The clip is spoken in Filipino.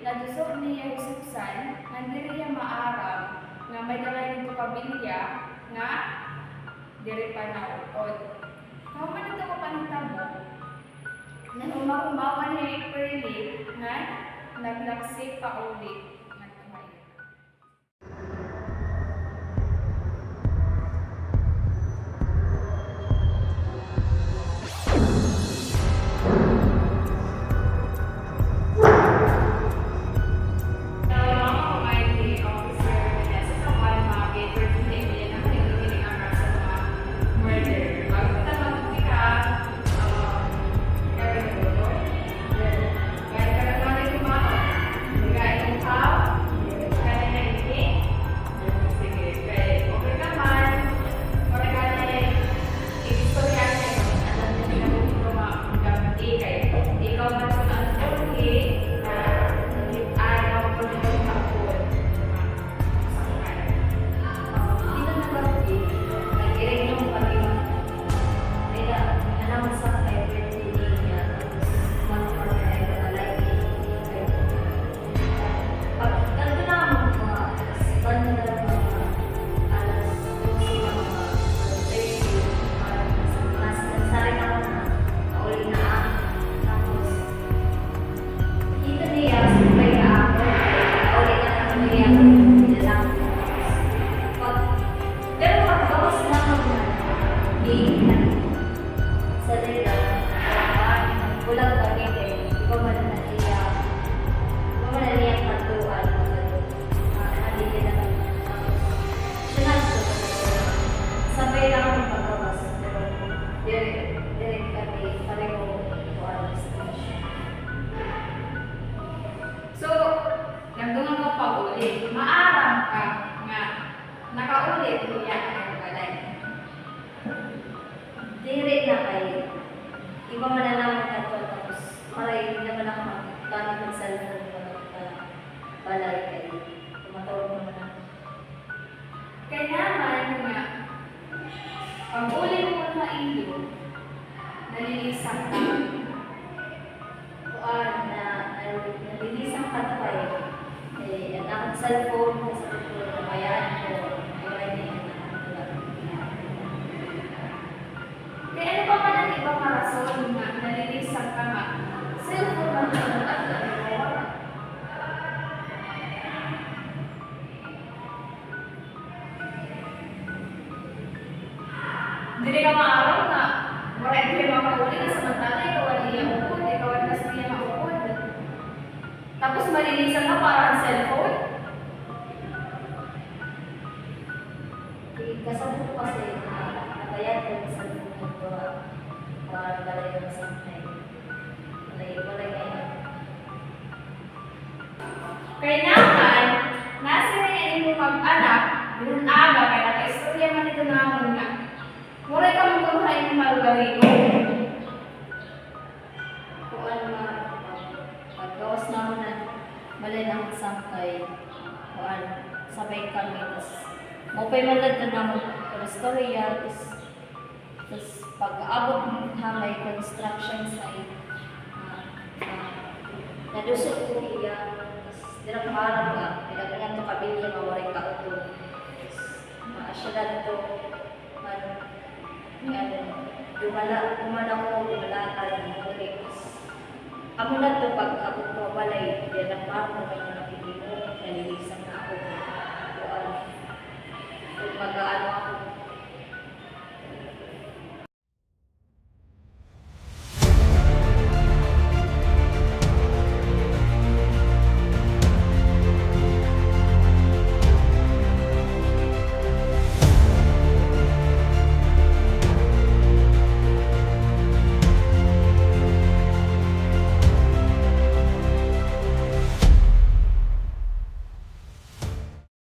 nadusok niya Hususan, nandiriya maarang, nga may dalay nito kabilya, nga diri pa na ukod. Kauman na ito ko panitabo, na humahumawa niya Perli, nga naglaksik pa ulit. So, nagdungan ko pa ulit. Maarang ka nga nakaulit niya ang balay. Diri na kayo. Iba man na naman ka to, tapos maray naman ako maggamit ng cellphone mo balay kayo. Tumatawag mo na. Kaya naman nga, pag uli mo na iyo, nalilisan ka. Nalilisang katapay. Ang akong cellphone ko sa tulog na bayaan ko. Ay na yun. Kaya ano pa man ang ibang rason na nalilisan ka nga? Cellphone man na at hindi ka maaraw na wala ito yung makahuli na samantala ikaw ang iyakupod, ikaw ang mas niya makupod. Tapos malilisan ka para ang cellphone? Kasama ko kasi nabayad ko sa cellphone ko para balay ko sa may walay ngayon. Kaya naman, nasa rin mo mag-anak, yung aga, kaya naka-istorya man ito naman nga. Mura ka mong kumain ng malugarino. Kung ano nga, paggawas naman na balay ng sangkay, kung ano, sabay kami, tapos mapay malad na naman Korea, tapos pag-abot ng may construction site, nadusok ko iya, tapos dirang parang nga, pinagalan ito kabilya, mawaray ka ito, tapos maasya na ito, dumala ko amo na to pag abot ko balay diyan ang parang may nakikita nalilisan na ako kung mag-aano ako